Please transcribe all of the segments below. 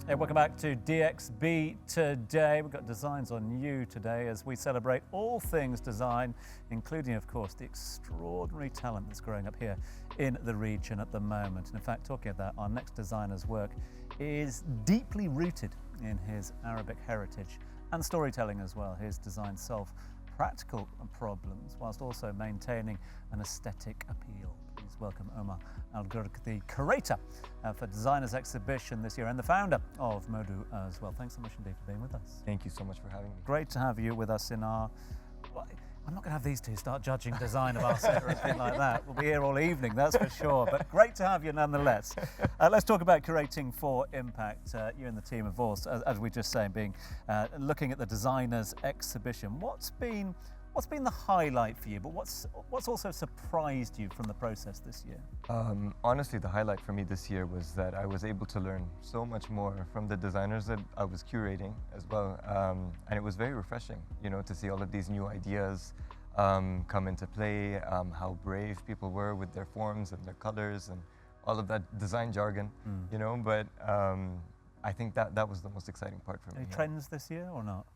Hey, welcome back to DXB Today. We've got Designs on You today as we celebrate all things design, including, of course, the extraordinary talent that's growing up here in the region at the moment. And in fact, talking about our next designer's work is deeply rooted in his Arabic heritage and storytelling as well. His designs solve practical problems whilst also maintaining an aesthetic appeal. Please welcome Omar Al Gurg, the curator for Designers Exhibition this year and the founder of MODU as well. Thanks so much indeed for being with us. Thank you so much for having me. Great to have you with us in our... Well, I'm not going to have these two start judging design of our set or anything like that. We'll be here all evening, that's for sure. But great to have you nonetheless. Let's talk about curating for impact. You and the team, of course, as we just saying, looking at the Designers Exhibition. What's been the highlight for you, but what's also surprised you from the process this year? Honestly, the highlight for me this year was that I was able to learn so much more from the designers that I was curating as well. And it was very refreshing, you know, to see all of these new ideas come into play, how brave people were with their forms and their colors and all of that design jargon, you know, but I think that was the most exciting part for me. Any trends this year or not?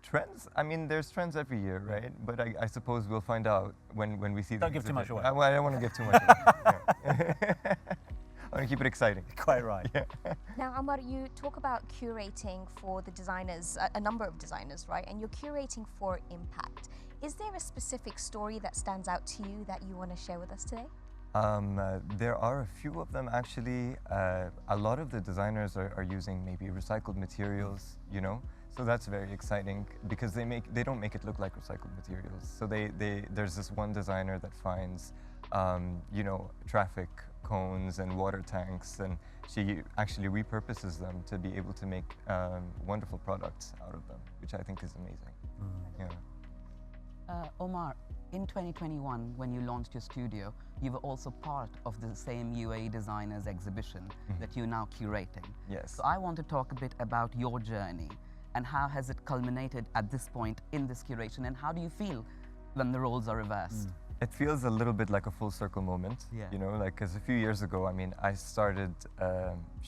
Trends? I mean, there's trends every year, right? But I suppose we'll find out when we see. Don't give too much away. I don't want to give too much away. I want to keep it exciting. Quite right. Yeah. Now, Omar, you talk about curating for the designers, a number of designers, right? And you're curating for impact. Is there a specific story that stands out to you that you want to share with us today? There are a few of them actually. A lot of the designers are using maybe recycled materials, you know, so that's very exciting because they don't make it look like recycled materials. So there's this one designer that finds, you know, traffic cones and water tanks, and she actually repurposes them to be able to make wonderful products out of them, which I think is amazing. Yeah. Omar, in 2021, when you launched your studio, you were also part of the same UAE Designers Exhibition that you're now curating. Yes. So I want to talk a bit about your journey and how has it culminated at this point in this curation, and how do you feel when the roles are reversed? It feels a little bit like a full circle moment, you know, like because a few years ago, I mean, I started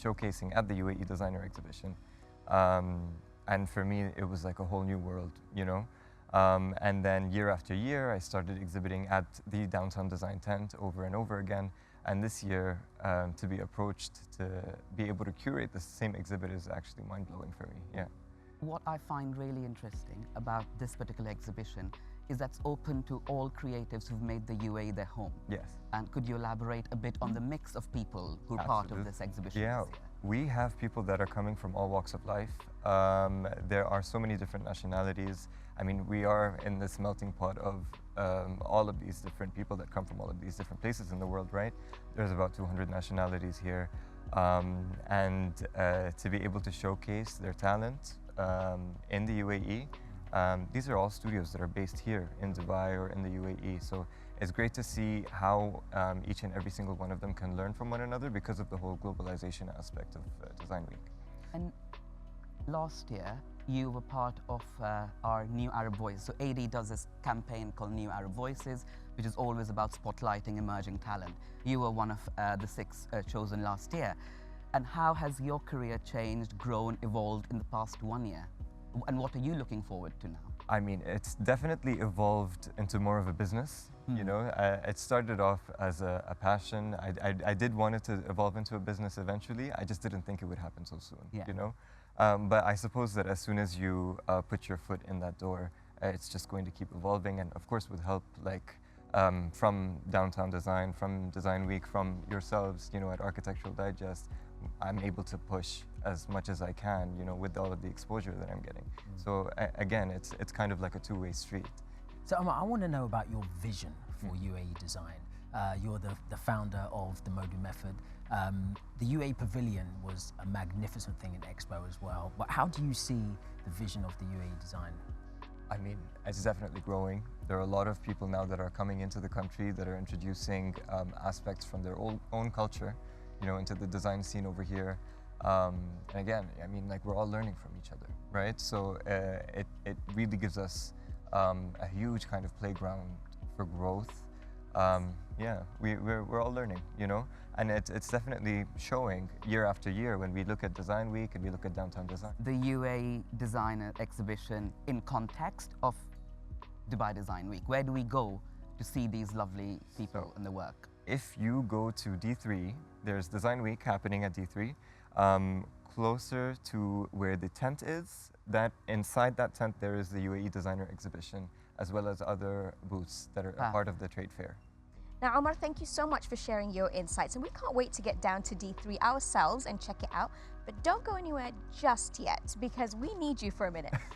showcasing at the UAE Designer Exhibition. And for me, it was like a whole new world, you know. And then year after year, I started exhibiting at the Downtown Design Tent over and over again. And this year, to be approached to be able to curate the same exhibit is actually mind-blowing for me, yeah. What I find really interesting about this particular exhibition is that's open to all creatives who've made the UAE their home. Yes. And could you elaborate a bit on the mix of people who are part of this exhibition Yeah, this year? we have people that are coming from all walks of life. There are so many different nationalities. I mean, we are in this melting pot of all of these different people that come from all of these different places in the world, right? There's about 200 nationalities here. And to be able to showcase their talent in the UAE, these are all studios that are based here in Dubai or in the UAE. So it's great to see how each and every single one of them can learn from one another because of the whole globalization aspect of Design Week. And last year, you were part of our New Arab Voice. So AD does this campaign called New Arab Voices, which is always about spotlighting emerging talent. You were one of the 6 chosen last year. And how has your career changed, grown, evolved in the past 1 year? And what are you looking forward to now? I mean, it's definitely evolved into more of a business. You know, it started off as a passion. I did want it to evolve into a business eventually. I just didn't think it would happen so soon, you know? But I suppose that as soon as you put your foot in that door, it's just going to keep evolving. And of course, with help like from Downtown Design, from Design Week, from yourselves, you know, at Architectural Digest, I'm able to push as much as I can, you know, with all of the exposure that I'm getting. So again, it's kind of like a two-way street. So Omar, I want to know about your vision for UAE design. You're the founder of the MODU Method. The UAE Pavilion was a magnificent thing at Expo as well. But how do you see the vision of the UAE design? I mean, it's definitely growing. There are a lot of people now that are coming into the country that are introducing aspects from their own culture, you know, into the design scene over here. And again, I mean, like, we're all learning from each other, right? So it really gives us a huge kind of playground for growth. Yeah, we're all learning, you know, and it's definitely showing year after year when we look at Design Week and we look at downtown design. The UAE Designer Exhibition in context of Dubai Design Week. Where do we go to see these lovely people and the work? If you go to D3, there's Design Week happening at D3, closer to where the tent is. That inside that tent there is the UAE Designer Exhibition, as well as other booths that are a part of the trade fair. Now, Omar, thank you so much for sharing your insights, and we can't wait to get down to D3 ourselves and check it out. But don't go anywhere just yet, because we need you for a minute.